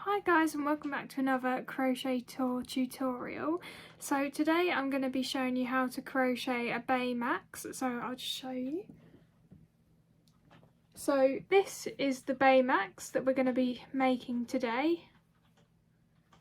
Hi guys, and welcome back to another crochet tour tutorial. So today I'm going to be showing you how to crochet a Baymax, so I'll just show you. So this is the Baymax that we're going to be making today,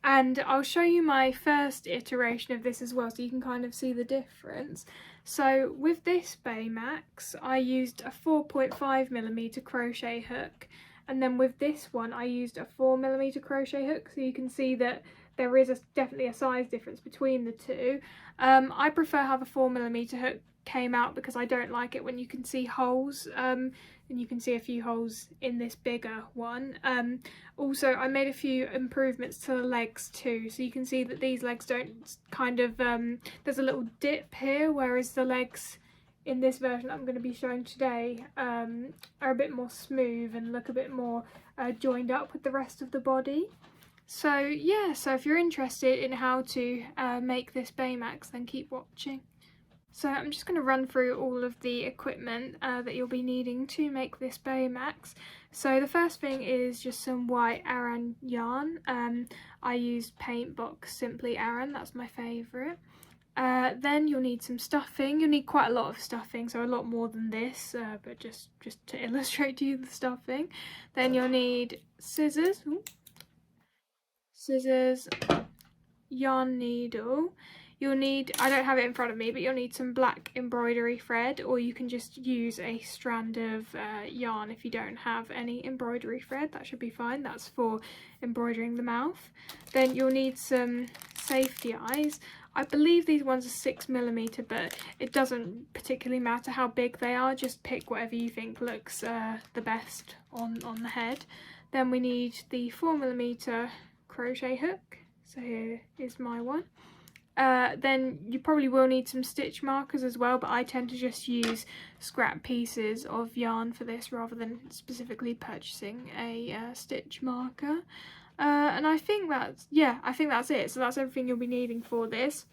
and I'll show you my first iteration of this as well so you can kind of see the difference. So with this Baymax I used a 4.5mm crochet hook, and then with this one I used a 4mm crochet hook, so you can see that there is definitely a size difference between the two. I prefer how the 4mm hook came out because I don't like it when you can see holes, and you can see a few holes in this bigger one. Also I made a few improvements to the legs too, so you can see that these legs don't kind of, there's a little dip here, whereas the legs in this version I'm going to be showing today are a bit more smooth and look a bit more joined up with the rest of the body. So yeah, so if you're interested in how to make this Baymax, then keep watching. So I'm just going to run through all of the equipment that you'll be needing to make this Baymax. So the first thing is just some white aran yarn. I used Paint Box Simply Aran, that's my favourite. Then you'll need some stuffing. You'll need quite a lot of stuffing, so a lot more than this, but just to illustrate to you the stuffing. Then you'll need scissors, yarn needle. You'll need, I don't have it in front of me, but you'll need some black embroidery thread, or you can just use a strand of yarn if you don't have any embroidery thread. That should be fine, that's for embroidering the mouth. Then you'll need some safety eyes. I believe these ones are 6mm, but it doesn't particularly matter how big they are, just pick whatever you think looks the best on the head. Then we need the 4mm crochet hook, so here is my one. Then you probably will need some stitch markers as well, but I tend to just use scrap pieces of yarn for this rather than specifically purchasing a stitch marker. And I think that's it. So that's everything you'll be needing for this.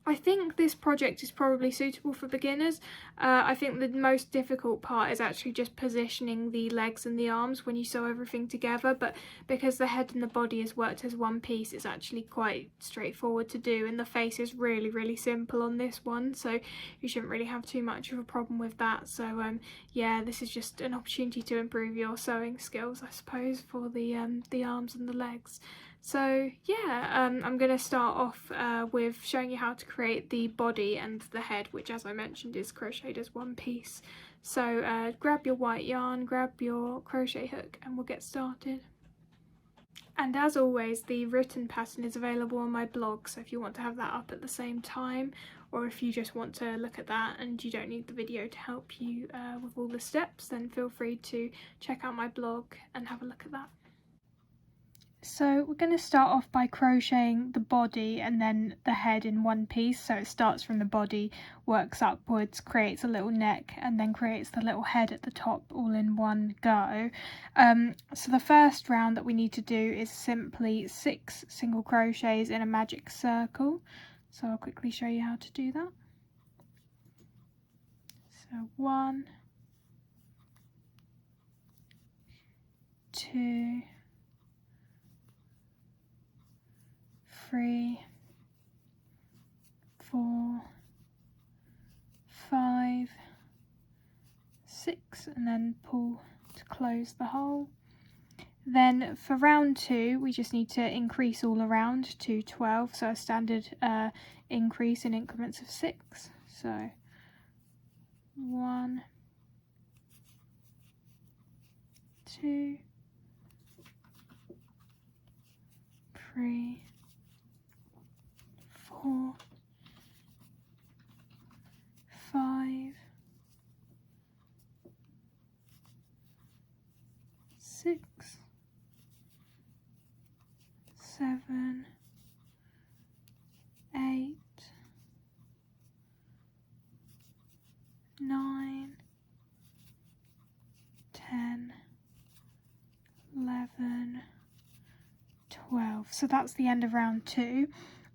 I think this project is probably suitable for beginners. I think the most difficult part is actually just positioning the legs and the arms when you sew everything together, but because the head and the body is worked as one piece, it's actually quite straightforward to do, and the face is really simple on this one, so you shouldn't really have too much of a problem with that. So yeah, this is just an opportunity to improve your sewing skills, I suppose, for the arms and the legs. So yeah, I'm going to start off with showing you how to create the body and the head, which, as I mentioned, is crocheted as one piece. So grab your white yarn, grab your crochet hook, and we'll get started. And as always, the written pattern is available on my blog, so if you want to have that up at the same time, or if you just want to look at that and you don't need the video to help you with all the steps, then feel free to check out my blog and have a look at that. So we're going to start off by crocheting the body and then the head in one piece. So it starts from the body, works upwards, creates a little neck, and then creates the little head at the top all in one go. So the first round that we need to do is simply 6 single crochets in a magic circle. So I'll quickly show you how to do that. So 1, 2, 3, 4, 5, 6, and then pull to close the hole. Then for round 2 we just need to increase all around to 12, so a standard increase in increments of 6. So 1, 2, 3, 4, 5, 6, 7, 8, 9, 10, 11, 12. So that's the end of round 2.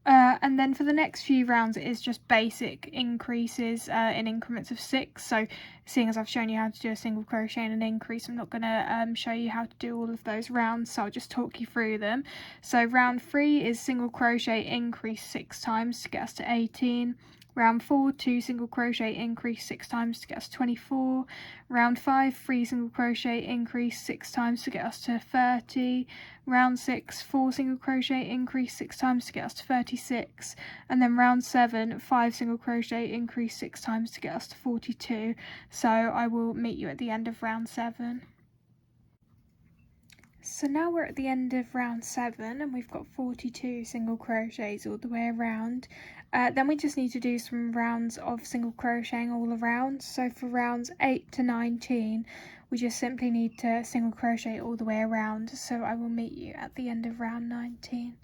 And then for the next few rounds it is just basic increases in increments of 6. So seeing as I've shown you how to do a single crochet and an increase, I'm not going to show you how to do all of those rounds, so I'll just talk you through them. So round 3 is single crochet increase 6 times to get us to 18. Round 4, 2 single crochet increase 6 times to get us to 24. Round 5, 3 single crochet increase 6 times to get us to 30. Round 6, 4 single crochet increase 6 times to get us to 36. And then round 7, 5 single crochet increase 6 times to get us to 42. So I will meet you at the end of round 7. So now we're at the end of round 7 and we've got 42 single crochets all the way around. Then we just need to do some rounds of single crocheting all around. So for rounds 8 to 19 we just simply need to single crochet all the way around. So I will meet you at the end of round 19.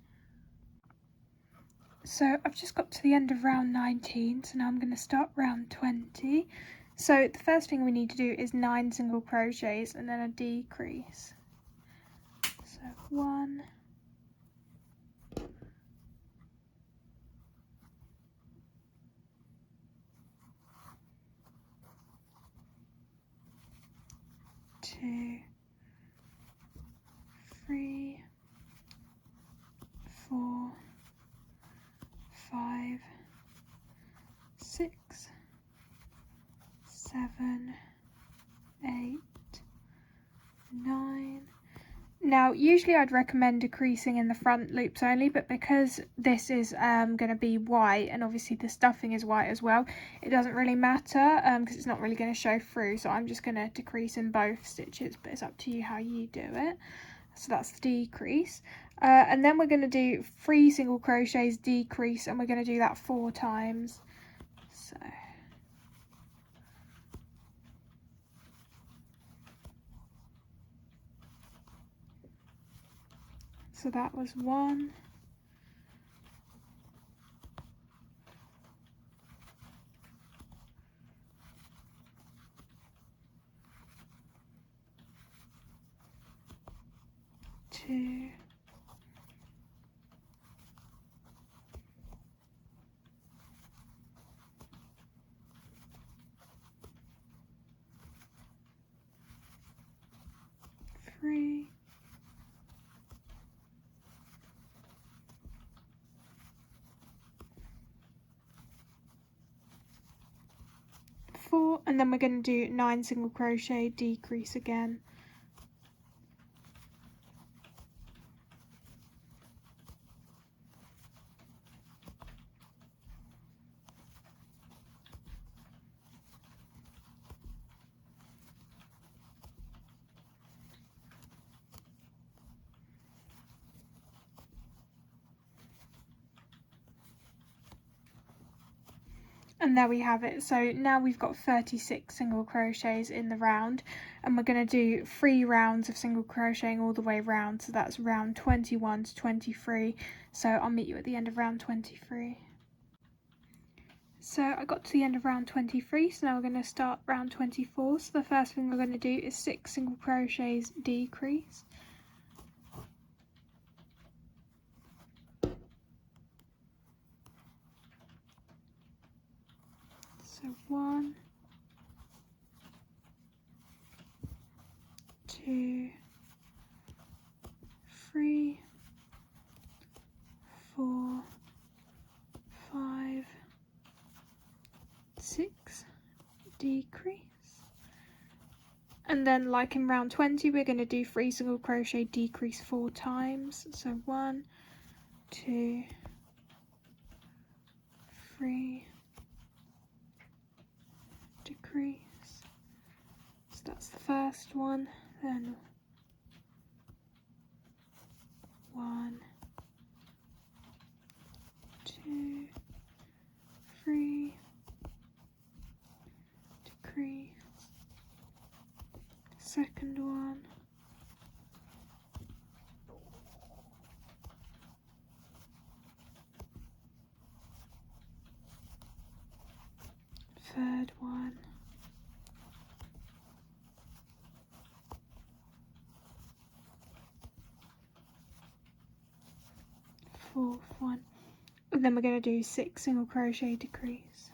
So I've just got to the end of round 19, so now I'm going to start round 20. So the first thing we need to do is 9 single crochets and then a decrease. So 1, 2, 3, 4, 5, 6, 7, 8, 9. Now usually I'd recommend decreasing in the front loops only, but because this is going to be white and obviously the stuffing is white as well, it doesn't really matter because it's not really going to show through, so I'm just going to decrease in both stitches, but it's up to you how you do it. So that's the decrease, and then we're going to do 3 single crochets decrease, and we're going to do that 4 times. So that was 1, 2, 3, 4, and then we're going to do 9 single crochet decrease again. And there we have it. So now we've got 36 single crochets in the round, and we're going to do 3 rounds of single crocheting all the way around, so that's round 21 to 23. So I'll meet you at the end of round 23. So I got to the end of round 23, so now we're going to start round 24. So the first thing we're going to do is 6 single crochets decrease. So 1, 2, 3, 4, 5, 6, decrease. And then like in round 20 we're going to do 3 single crochet decrease 4 times. So 1, 2, 3, decrease. So that's the first one, then 1, 2, 3, decrease. Second one, third one, fourth one. then we're going to do 6 single crochet decrease.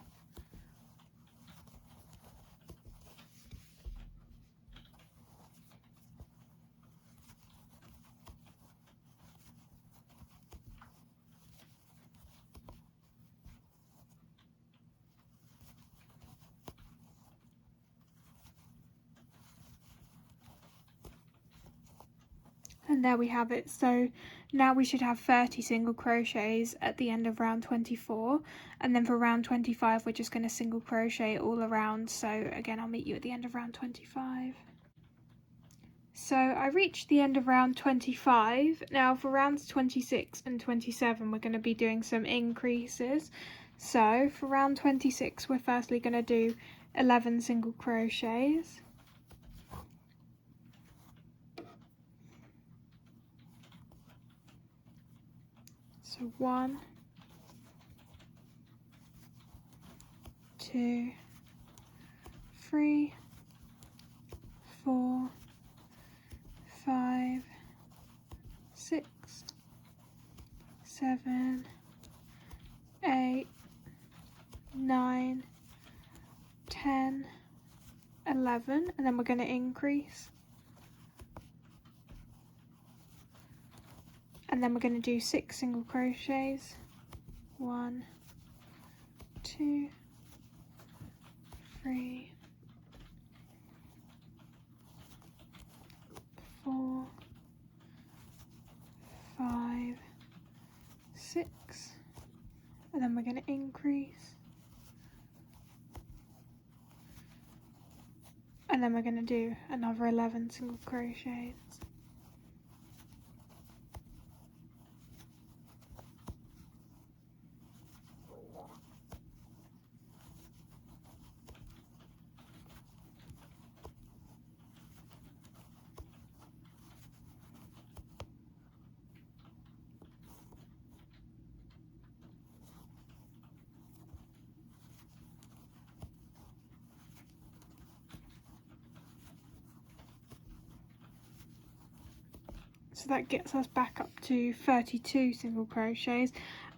And there we have it. So now we should have 30 single crochets at the end of round 24, and then for round 25 we're just going to single crochet all around. So again, I'll meet you at the end of round 25. So I reached the end of round 25. Now for rounds 26 and 27 we're going to be doing some increases. So for round 26 we're firstly going to do 11 single crochets. So 1, 2, 3, 4, 5, 6, 7, 8, 9, 10, 11, and then we're going to increase. And then we're going to do 6 single crochets. 1, 2, 3, 4, 5, 6, and then we're going to increase. And then we're going to do another 11 single crochets. So that gets us back up to 32 single crochets,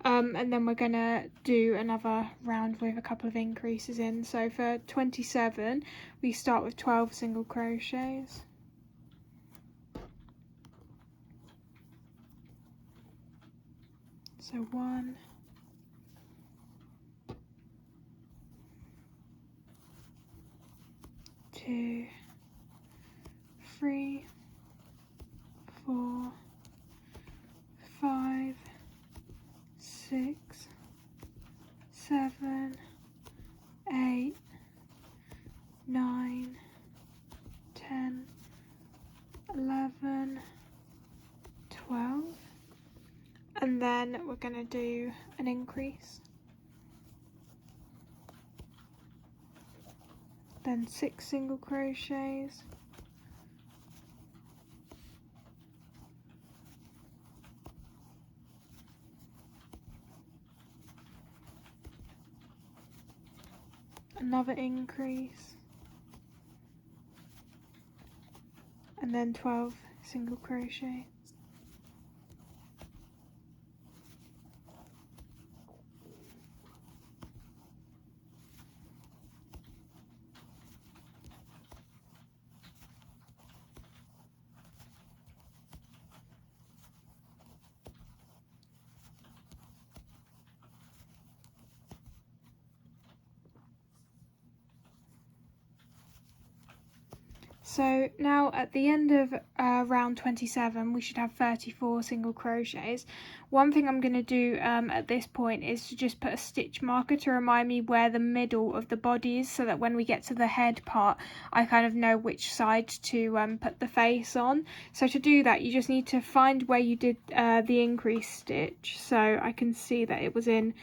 and then we're going to do another round with a couple of increases in. So for 27 we start with 12 single crochets. So 1, 2, 3, 4, 5, 6, 7, 8, 9, 10, 11, 12, and then we're going to do an increase, then 6 single crochets, another increase, and then 12 single crochets. So now at the end of round 27 we should have 34 single crochets. One thing I'm going to do at this point is to just put a stitch marker to remind me where the middle of the body is, so that when we get to the head part I kind of know which side to put the face on. So to do that you just need to find where you did the increase stitch, so I can see that it was in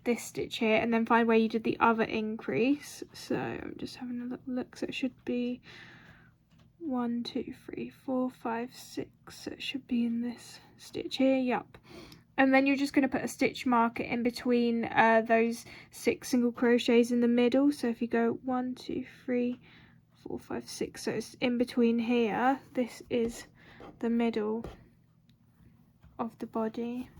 this stitch here, and then find where you did the other increase. So I'm just having a little look, so it should be 1, 2, 3, 4, 5, 6, so it should be in this stitch here. Yup. And then you're just going to put a stitch marker in between those 6 single crochets in the middle. So if you go 1, 2, 3, 4, 5, 6, so it's in between here, this is the middle of the body.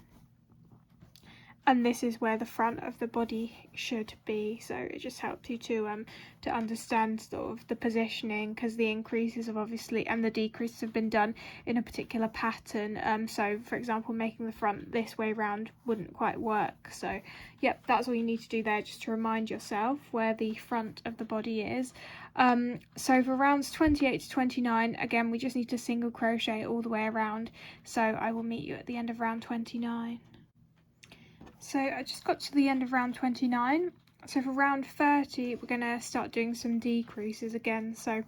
and this is where the front of the body should be. So it just helps you to understand sort of the positioning, because the increases have obviously and the decreases have been done in a particular pattern. So for example, making the front this way round wouldn't quite work. So yep, that's all you need to do there, just to remind yourself where the front of the body is. So for rounds 28 to 29, again, we just need to single crochet all the way around. So I will meet you at the end of round 29. So I just got to the end of round 29. So for round 30, we're going to start doing some decreases again. So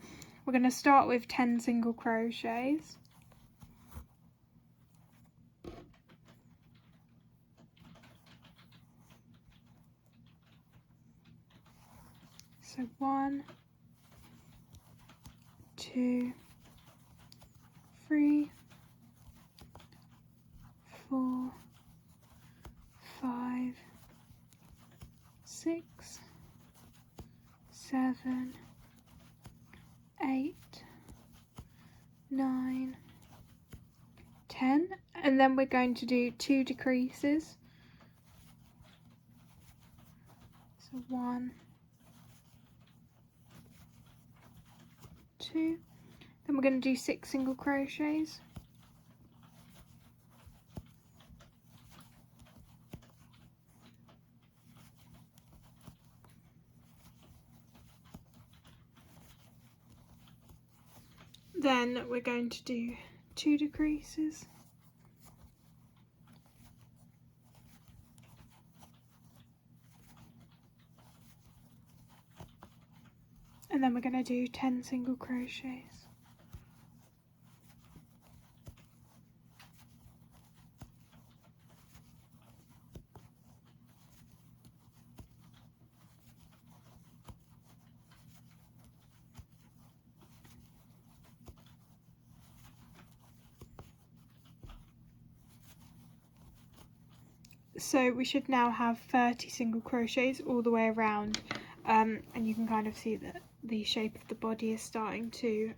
we're going to start with 10 single crochets. So 1, 2, 3, 4, 5, 6, 7, 8, 9, 10, and then we're going to do 2 decreases. So 1, 2, then we're going to do 6 single crochets. Then we're going to do 2 decreases. And then we're going to do 10 single crochets. So we should now have 30 single crochets all the way around, and you can kind of see that the shape of the body is starting to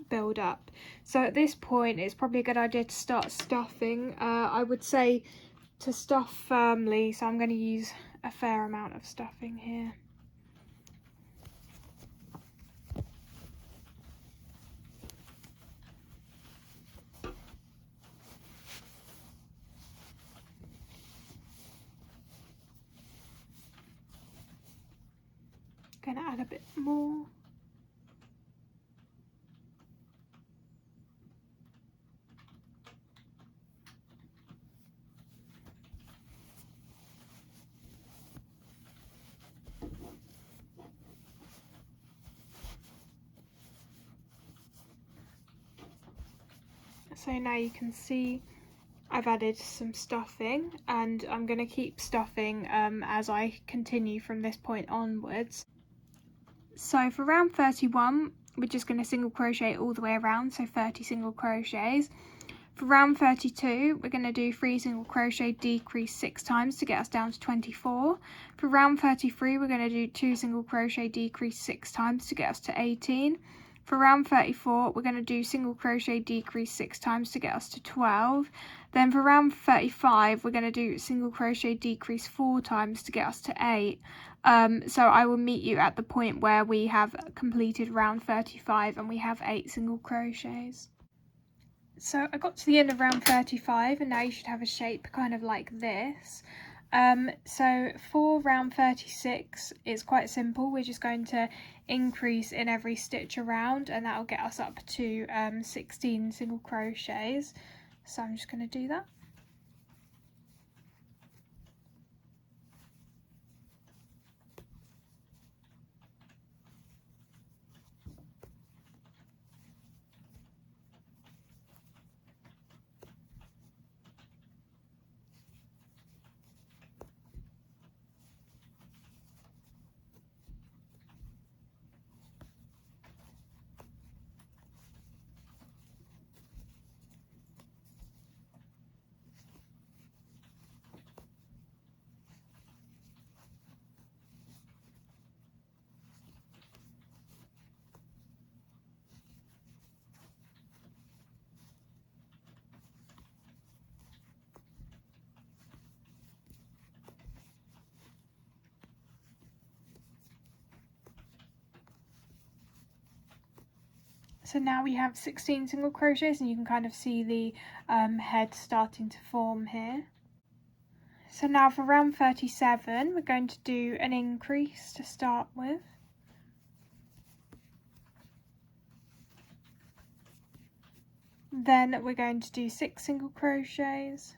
build up. So at this point it's probably a good idea to start stuffing. I would say to stuff firmly, so I'm going to use a fair amount of stuffing here. Going to add a bit more. So now you can see I've added some stuffing, and I'm going to keep stuffing as I continue from this point onwards. So for round 31, we're just going to single crochet all the way around, so 30 single crochets. For round 32, we're going to do 3 single crochet, decrease 6 times to get us down to 24. For round 33, we're going to do 2 single crochet, decrease 6 times to get us to 18. For round 34, we're going to do single crochet, decrease 6 times to get us to 12. Then for round 35, we're going to do single crochet, decrease 4 times to get us to 8. So I will meet you at the point where we have completed round 35 and we have 8 single crochets. So I got to the end of round 35, and now you should have a shape kind of like this. So for round 36, it's quite simple. We're just going to increase in every stitch around, and that will get us up to 16 single crochets. So I'm just going to do that. So now we have 16 single crochets, and you can kind of see the head starting to form here. So now for round 37 we're going to do an increase to start with. Then we're going to do 6 single crochets.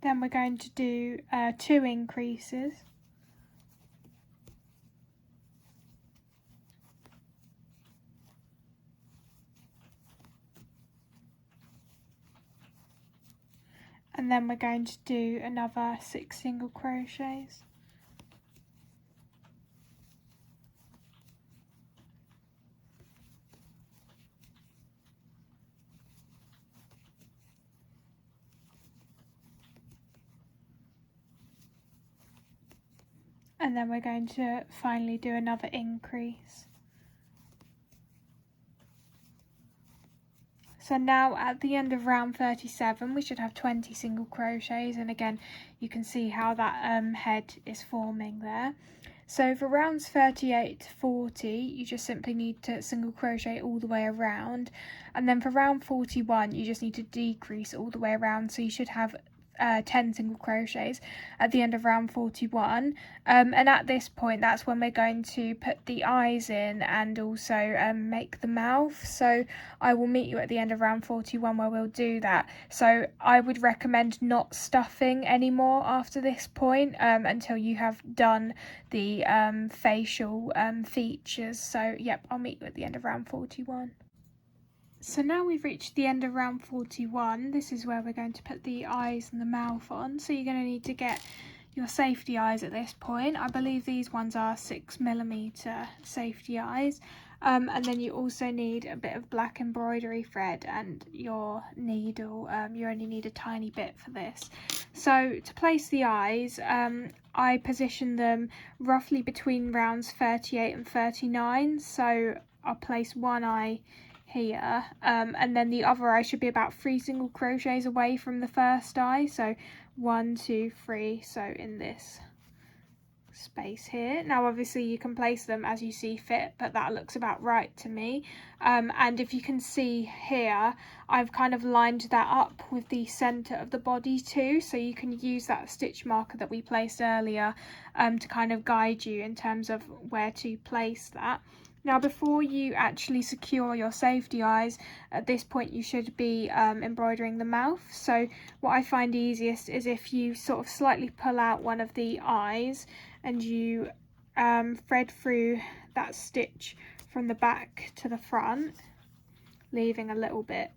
Then we're going to do 2 increases. And then we're going to do another 6 single crochets. And then we're going to finally do another increase. So now at the end of round 37 we should have 20 single crochets, and again you can see how that head is forming there. So for rounds 38 to 40 you just simply need to single crochet all the way around, and then for round 41 you just need to decrease all the way around, so you should have 10 single crochets at the end of round 41, and at this point that's when we're going to put the eyes in and also make the mouth. So I will meet you at the end of round 41 where we'll do that. So I would recommend not stuffing anymore after this point until you have done the facial features. So yep, I'll meet you at the end of round 41. So now we've reached the end of round 41, this is where we're going to put the eyes and the mouth on. So you're going to need to get your safety eyes at this point. I believe these ones are 6mm safety eyes. And then you also need a bit of black embroidery thread and your needle. You only need a tiny bit for this. So to place the eyes, I position them roughly between rounds 38 and 39. So I'll place one eye here, and then the other eye should be about 3 single crochets away from the first eye. So 1, 2, 3, so in this space here. Now obviously you can place them as you see fit, but that looks about right to me. And if you can see here, I've kind of lined that up with the center of the body too, so you can use that stitch marker that we placed earlier to kind of guide you in terms of where to place that. Now before you actually secure your safety eyes, at this point you should be embroidering the mouth. So what I find easiest is if you sort of slightly pull out one of the eyes and you thread through that stitch from the back to the front, leaving a little bit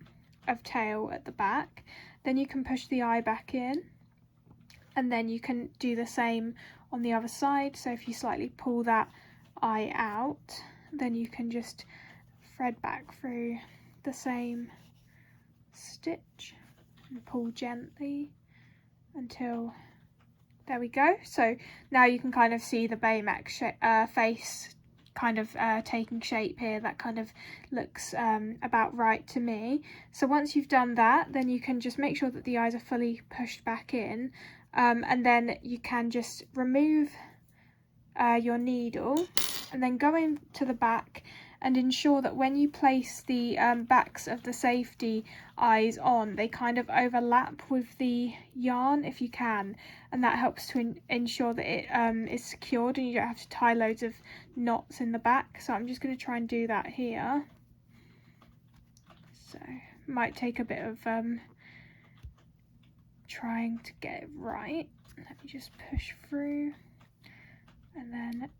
of tail at the back. Then you can push the eye back in, and then you can do the same on the other side. So if you slightly pull that eye out, then you can just thread back through the same stitch and pull gently until there we go. So now you can kind of see the Baymax face kind of taking shape here. That kind of looks about right to me. So once you've done that, then you can just make sure that the eyes are fully pushed back in, and then you can just remove your needle and then go into the back and ensure that when you place the backs of the safety eyes on, they kind of overlap with the yarn if you can, and that helps to ensure that it is secured and you don't have to tie loads of knots in the back. So I'm just going to try and do that here. So might take a bit of trying to get it right. Let me just push through, and then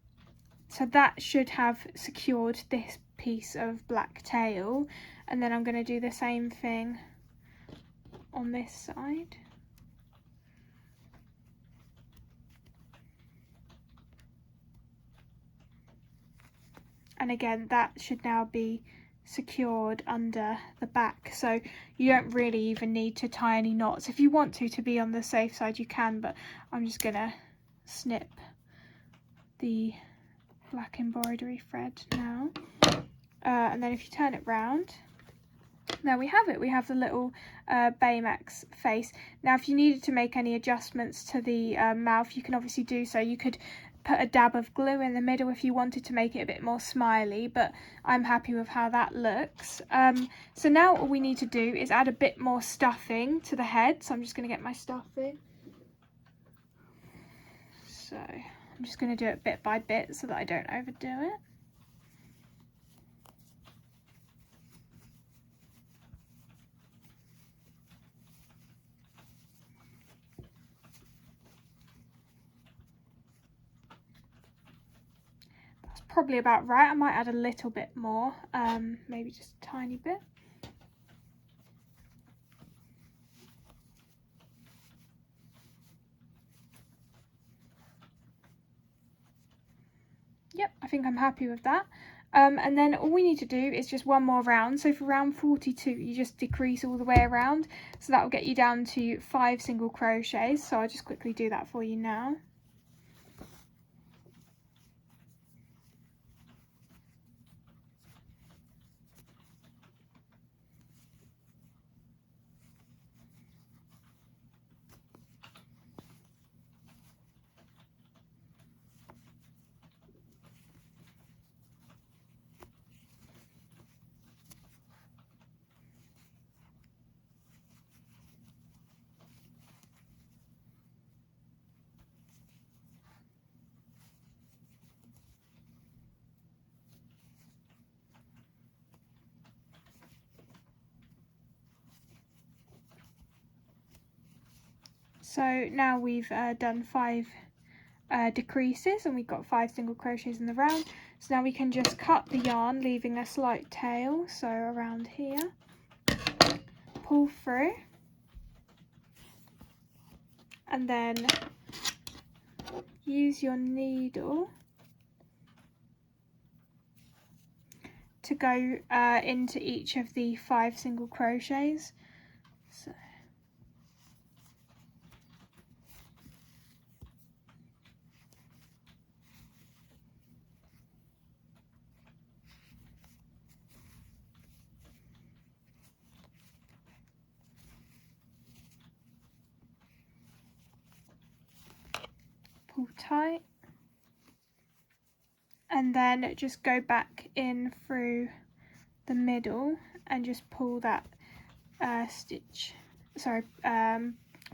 so that should have secured this piece of black tail, and then I'm going to do the same thing on this side. And again, that should now be secured under the back, so you don't really even need to tie any knots. If you want to be on the safe side you can, but I'm just going to snip the black embroidery thread now. And then if you turn it round, there we have it. We have the little Baymax face. Now if you needed to make any adjustments to the mouth, you can obviously do so. You could put a dab of glue in the middle if you wanted to make it a bit more smiley, but I'm happy with how that looks. So now all we need to do is add a bit more stuffing to the head. So I'm just going to get my stuffing. So I'm just going to do it bit by bit so that I don't overdo it. Probably about right. I might add a little bit more, maybe just a tiny bit. Yep, I think I'm happy with that. And then all we need to do is just one more round. So for round 42, you just decrease all the way around. So that will get you down to 5 single crochets. So I'll just quickly do that for you now. So now we've done 5 decreases and we've got 5 single crochets in the round. So now we can just cut the yarn, leaving a slight tail, so around here. Pull through. And then use your needle to go into each of the 5 single crochets. So pull tight, and then just go back in through the middle and just pull that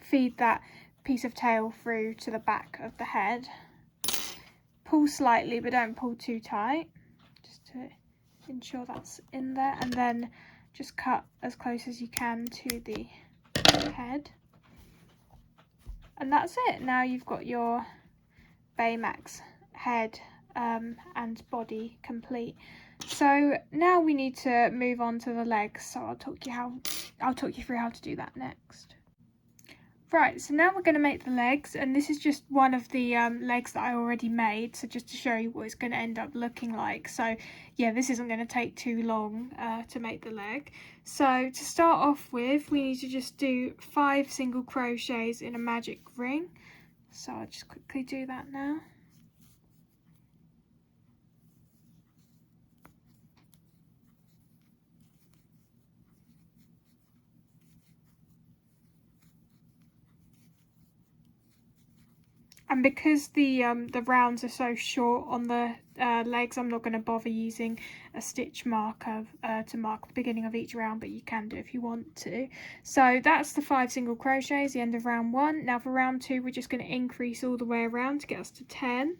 feed that piece of tail through to the back of the head. Pull slightly, but don't pull too tight, just to ensure that's in there, and then just cut as close as you can to the head. And that's it. Now you've got your Baymax head and body complete. So now we need to move on to the legs, so I'll talk you through how to do that next. Right, so now we're going to make the legs, and this is just one of the legs that I already made, so just to show you what it's going to end up looking like. So yeah, this isn't going to take too long to make the leg. So to start off with, we need to just do 5 single crochets in a magic ring. So I'll just quickly do that now. And because the rounds are so short on the legs, I'm not going to bother using a stitch marker to mark the beginning of each round, but you can do if you want to. So that's the 5 single crochets, the end of round 1. Now for round 2, we're just going to increase all the way around to get us to 10.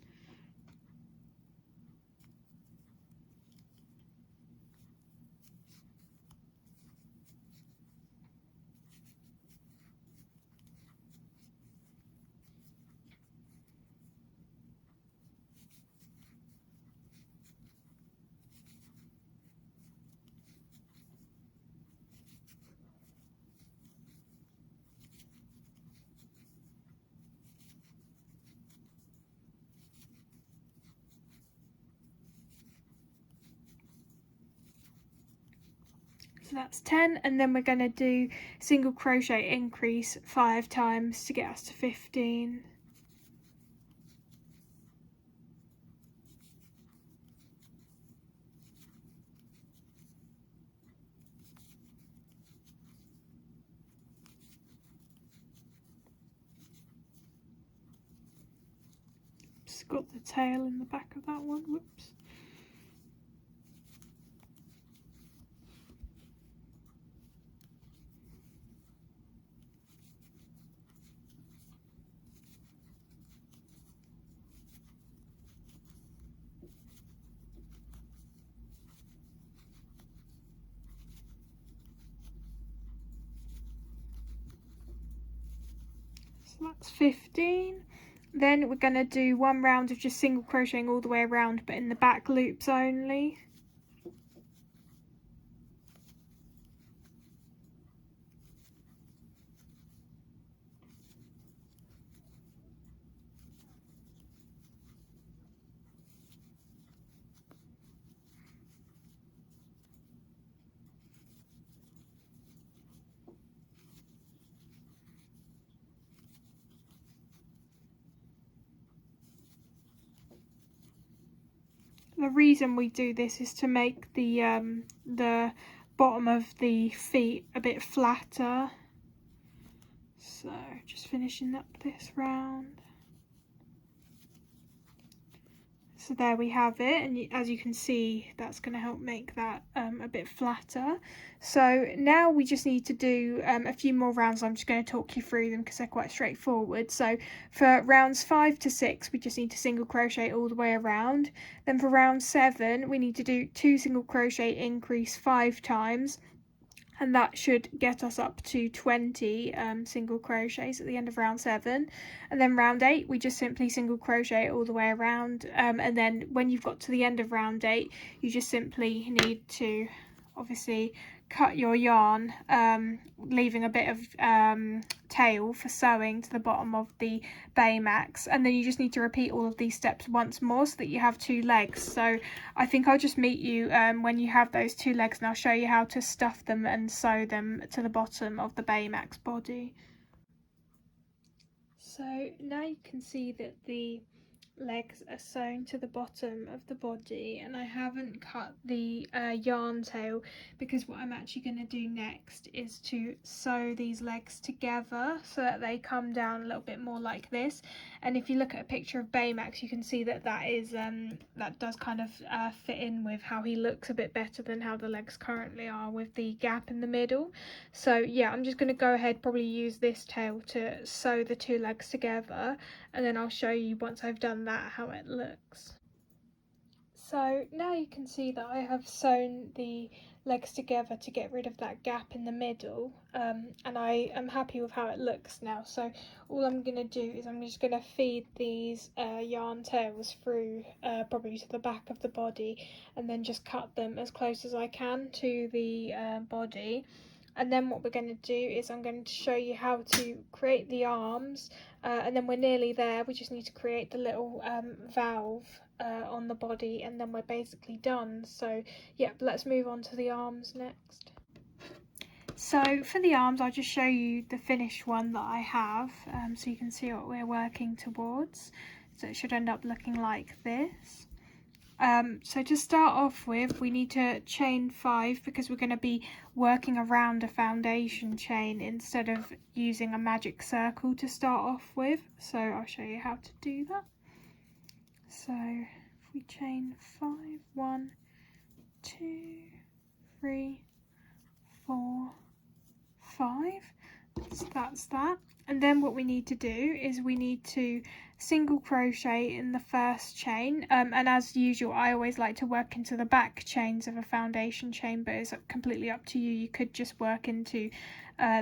So that's 10, and then we're going to do single crochet increase 5 times to get us to 15. got the tail in the back of that one. Whoops. So that's 15. Then we're going to do one round of just single crocheting all the way around, but in the back loops only. The reason we do this is to make the bottom of the feet a bit flatter. So just finishing up this round. So there we have it, and as you can see, that's going to help make that a bit flatter. So now we just need to do a few more rounds. I'm just going to talk you through them because they're quite straightforward. So for rounds 5 to 6, we just need to single crochet all the way around. Then for round 7, we need to do 2 single crochet increase 5 times. And that should get us up to 20 single crochets at the end of round 7. And then round 8, we just simply single crochet all the way around. And then when you've got to the end of round 8, you just simply need to obviously cut your yarn, leaving a bit of tail for sewing to the bottom of the Baymax, and then you just need to repeat all of these steps once more so that you have 2 legs. So I think I'll just meet you when you have those 2 legs, and I'll show you how to stuff them and sew them to the bottom of the Baymax body. So now you can see that the legs are sewn to the bottom of the body, and I haven't cut the yarn tail because what I'm actually going to do next is to sew these legs together so that they come down a little bit more like this. And if you look at a picture of Baymax, you can see that that does kind of fit in with how he looks a bit better than how the legs currently are with the gap in the middle. So yeah, I'm just going to go ahead, probably use this tail to sew the 2 legs together, and then I'll show you once I've done that how it looks. So now you can see that I have sewn the legs together to get rid of that gap in the middle, and I am happy with how it looks now. So all I'm going to do is I'm just going to feed these yarn tails through probably to the back of the body, and then just cut them as close as I can to the body. And then what we're going to do is I'm going to show you how to create the arms, and then we're nearly there. We just need to create the little valve on the body, and then we're basically done. So yeah, let's move on to the arms next. So for the arms, I'll just show you the finished one that I have, so you can see what we're working towards. So it should end up looking like this. So to start off with, we need to chain 5 because we're going to be working around a foundation chain instead of using a magic circle to start off with. So I'll show you how to do that. So if we chain 5, 1, 2, 3, 4, 5, so that's that. And then what we need to do is we need to single crochet in the first chain, and as usual I always like to work into the back chains of a foundation chain, but it's completely up to you. You could just work into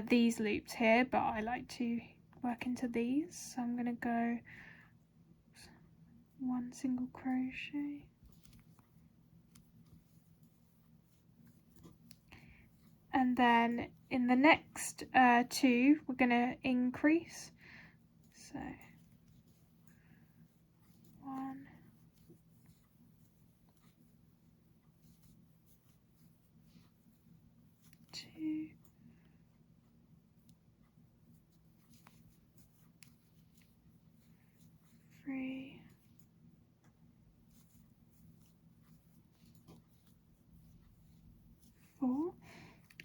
these loops here, but I like to work into these. So I'm going to go 1 single crochet, and then in the next 2 we're going to increase. So 1, 2, 3, 4,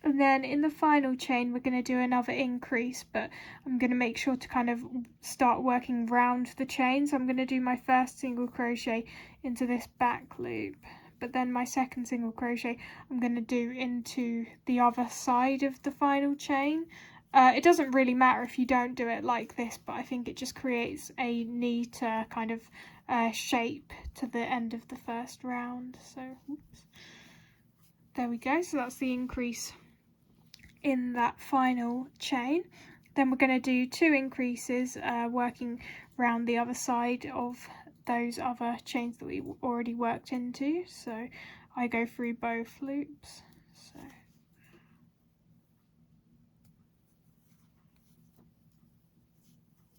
And then in the final chain we're going to do another increase, but I'm going to make sure to kind of start working round the chain. So I'm going to do my first single crochet into this back loop, but then my second single crochet I'm going to do into the other side of the final chain. It doesn't really matter if you don't do it like this, but I think it just creates a neater kind of shape to the end of the first round. So oops. There we go, so that's the increase in that final chain. Then we're going to do 2 increases working round the other side of those other chains that we already worked into. So I go through both loops. So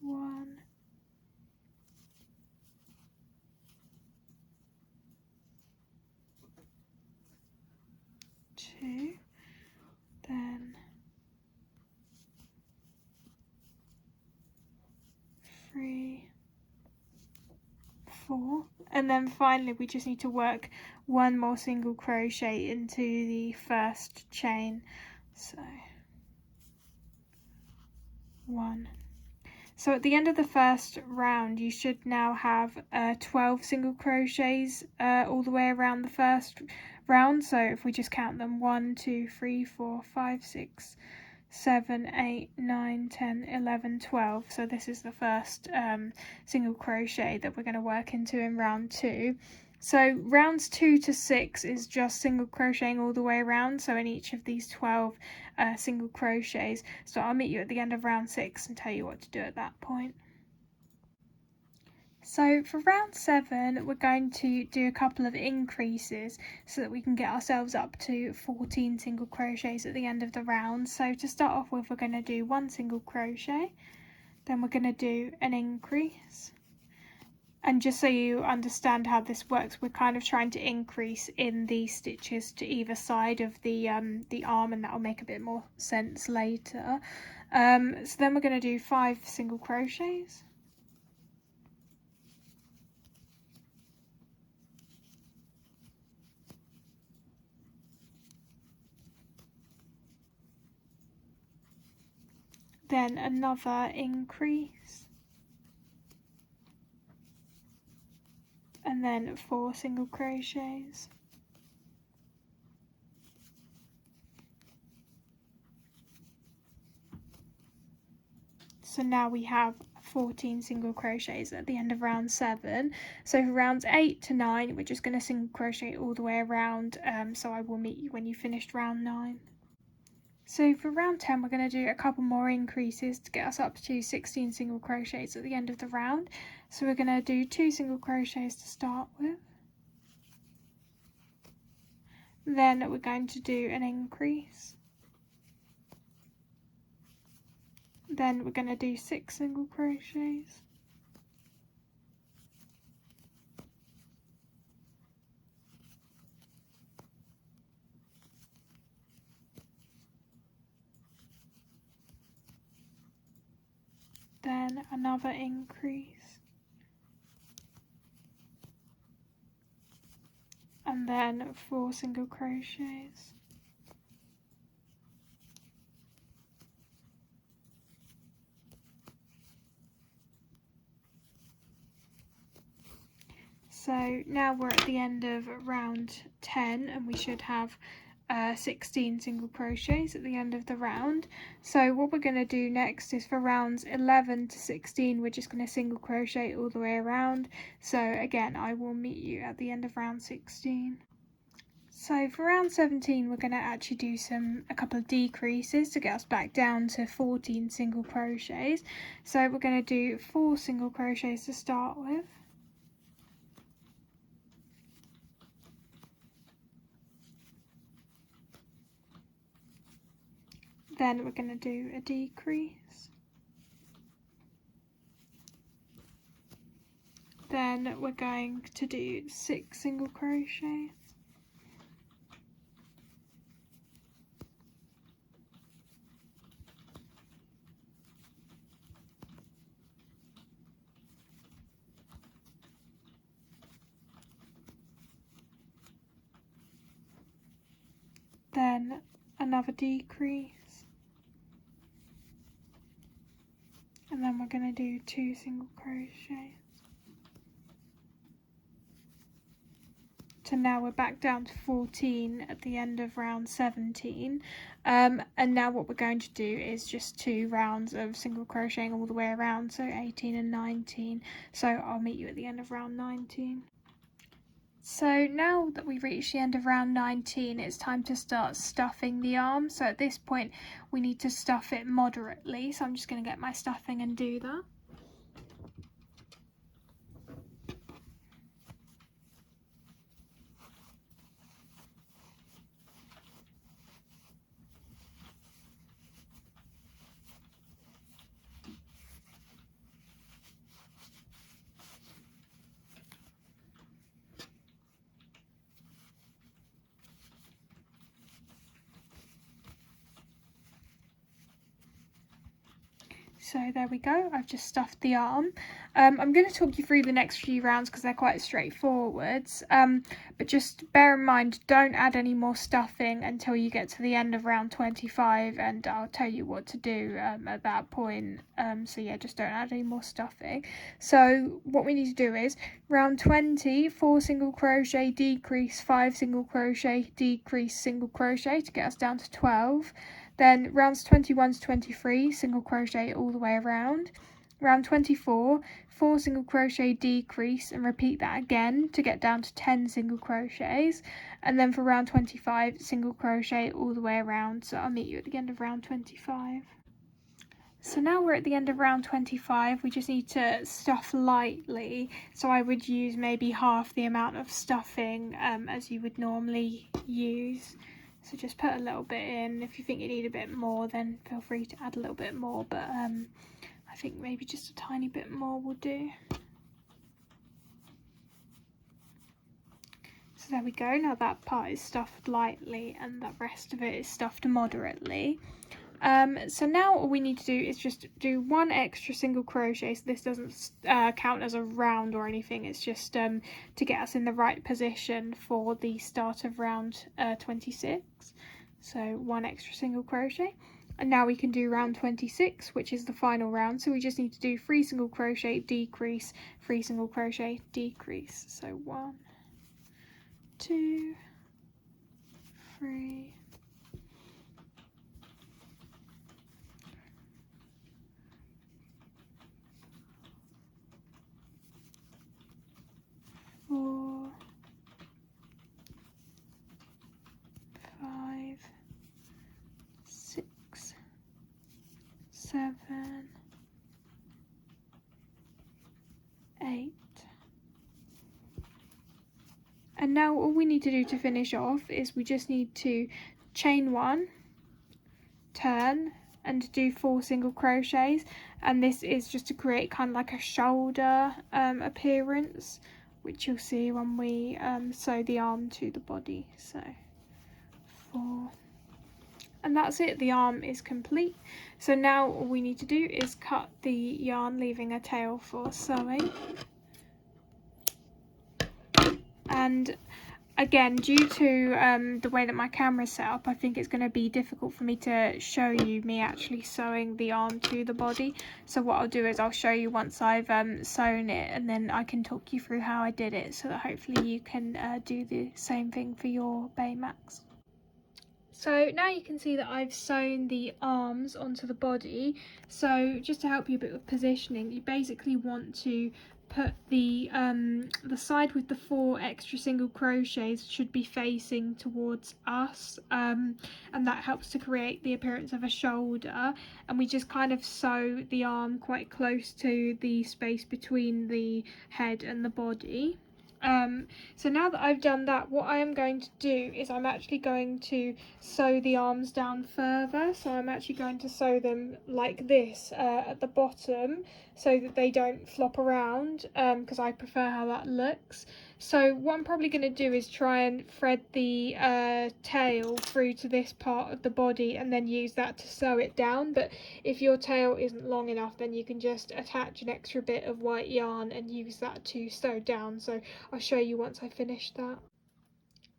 1, 2, then 3, 4, and then finally we just need to work 1 more single crochet into the first chain. So 1. So at the end of the first round you should now have 12 single crochets all the way around the first round. So if we just count them, 1, 2, 3, 4, 5, 6, 7, 8, 9, 10, 11, 12. So this is the first single crochet that we're going to work into in round 2. So rounds 2 to 6 is just single crocheting all the way around, so in each of these 12 single crochets. So I'll meet you at the end of round 6 and tell you what to do at that point. So for round 7 we're going to do a couple of increases so that we can get ourselves up to 14 single crochets at the end of the round. So to start off with, we're going to do 1 single crochet, then we're going to do an increase. And just so you understand how this works, we're kind of trying to increase in the stitches to either side of the arm, and that will make a bit more sense later. So then we're going to do 5 single crochets. Then another increase. And then 4 single crochets. So now we have 14 single crochets at the end of round 7. So for rounds 8 to 9 we're just going to single crochet all the way around, so I will meet you when you finished round 9. So for round 10 we're going to do a couple more increases to get us up to 16 single crochets at the end of the round. So we're going to do 2 single crochets to start with. Then we're going to do an increase. Then we're going to do 6 single crochets. Then another increase. And then 4 single crochets. So now we're at the end of round 10 and we should have 16 single crochets at the end of the round. So what we're going to do next is for rounds 11 to 16 we're just going to single crochet all the way around. So again, I will meet you at the end of round 16. So for round 17 we're going to actually do a couple of decreases to get us back down to 14 single crochets. So we're going to do 4 single crochets to start with. Then we're going to do a decrease. Then we're going to do 6 single crochets. Then another decrease, and then we're going to do 2 single crochets. So now we're back down to 14 at the end of round 17, and now what we're going to do is just 2 rounds of single crocheting all the way around, so 18 and 19. So I'll meet you at the end of round 19. So now that we've reached the end of round 19, it's time to start stuffing the arm. So at this point we need to stuff it moderately, so I'm just going to get my stuffing and do that. So there we go, I've just stuffed the arm. I'm going to talk you through the next few rounds because they're quite straightforward, but just bear in mind, don't add any more stuffing until you get to the end of round 25, and I'll tell you what to do at that point. So yeah, just don't add any more stuffing. So what we need to do is round 20, 4 single crochet, decrease, 5 single crochet, decrease, single crochet to get us down to 12. Then rounds 21 to 23, single crochet all the way around. Round 24, 4 single crochet, decrease, and repeat that again to get down to 10 single crochets. And then for round 25, single crochet all the way around. So I'll meet you at the end of round 25. So now we're at the end of round 25, we just need to stuff lightly. So I would use maybe half the amount of stuffing as you would normally use. So just put a little bit in. If you think you need a bit more, then feel free to add a little bit more, but I think maybe just a tiny bit more will do. So there we go, now that part is stuffed lightly and the rest of it is stuffed moderately. So now all we need to do is just do 1 extra single crochet, so this doesn't count as a round or anything, it's just to get us in the right position for the start of round 26. So 1 extra single crochet, and now we can do round 26, which is the final round. So we just need to do 3 single crochet, decrease, 3 single crochet, decrease. So 1, 2, 3, 4, 5, 6, 7, 8. And now all we need to do to finish off is we just need to chain 1, turn, and do 4 single crochets, and this is just to create kind of like a shoulder appearance, which you'll see when we sew the arm to the body. So 4, and that's it, the arm is complete. So now all we need to do is cut the yarn, leaving a tail for sewing. And again, due to the way that my camera's set up, I think it's going to be difficult for me to show you me actually sewing the arm to the body. So what I'll do is I'll show you once I've sewn it, and then I can talk you through how I did it, so that hopefully you can do the same thing for your Baymax. So now you can see that I've sewn the arms onto the body. So just to help you a bit with positioning, you basically want to put the side with the 4 extra single crochets should be facing towards us, and that helps to create the appearance of a shoulder, and we just kind of sew the arm quite close to the space between the head and the body. So now that I've done that, what I am going to do is I'm actually going to sew the arms down further. So I'm actually going to sew them like this at the bottom, so that they don't flop around, because I prefer how that looks. So what I'm probably going to do is try and thread the tail through to this part of the body and then use that to sew it down. But if your tail isn't long enough, then you can just attach an extra bit of white yarn and use that to sew down. So I'll show you once I finish that.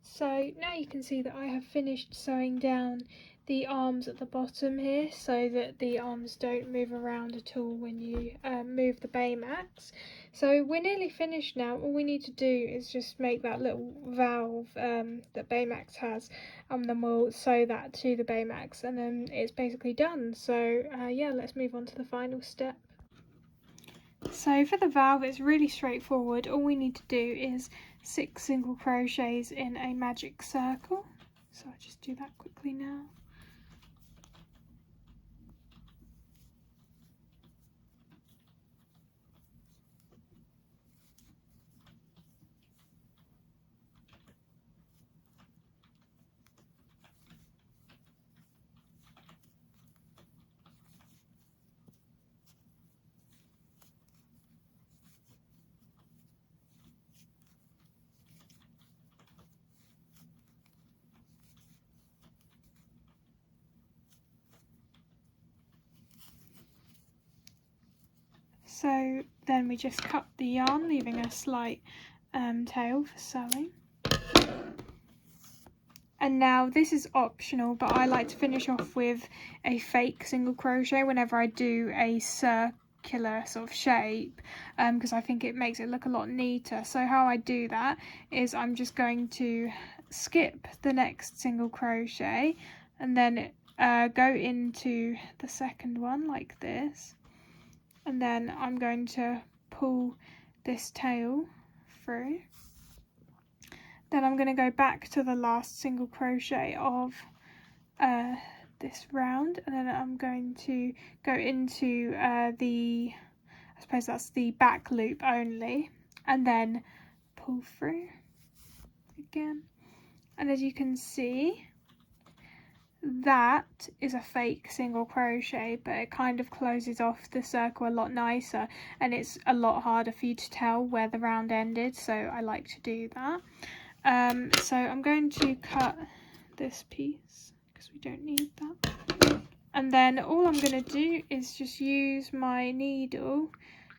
So now you can see that I have finished sewing down the arms at the bottom here so that the arms don't move around at all when you move the Baymax. So we're nearly finished now. All we need to do is just make that little valve that Baymax has, and then we'll sew that to the Baymax, and then it's basically done. So yeah, let's move on to the final step. So for the valve, it's really straightforward. All we need to do is 6 single crochets in a magic circle. So I'll just do that quickly now. So then we just cut the yarn, leaving a slight tail for sewing. And now this is optional, but I like to finish off with a fake single crochet whenever I do a circular sort of shape, because I think it makes it look a lot neater. So how I do that is I'm just going to skip the next single crochet and then go into the second one like this. And then I'm going to pull this tail through. Then I'm going to go back to the last single crochet of this round, and then I'm going to go into I suppose that's the back loop only, and then pull through again. And as you can see, that is a fake single crochet, but it kind of closes off the circle a lot nicer, and it's a lot harder for you to tell where the round ended, so I like to do that. So I'm going to cut this piece because we don't need that, and then all I'm going to do is just use my needle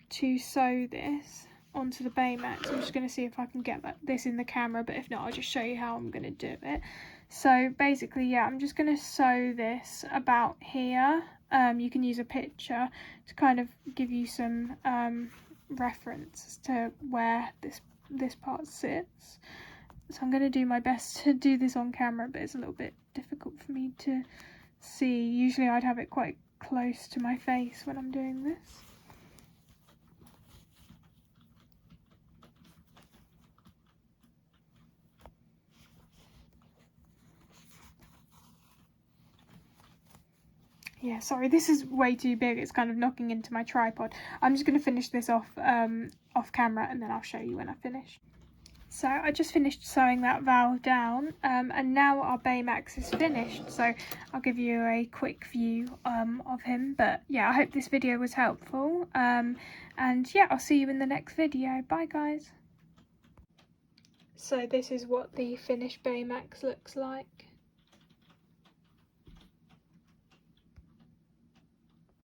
to sew this onto the Baymax. I'm just going to see if I can get this in the camera, but if not, I'll just show you how I'm going to do it. So basically, yeah, I'm just going to sew this about here. You can use a picture to kind of give you some reference as to where this part sits. So I'm going to do my best to do this on camera, but it's a little bit difficult for me to see. Usually I'd have it quite close to my face when I'm doing this. Yeah, sorry, this is way too big. It's kind of knocking into my tripod. I'm just going to finish this off camera, and then I'll show you when I finish. So I just finished sewing that valve down, and now our Baymax is finished. So I'll give you a quick view of him. But yeah, I hope this video was helpful. And yeah, I'll see you in the next video. Bye guys. So this is what the finished Baymax looks like.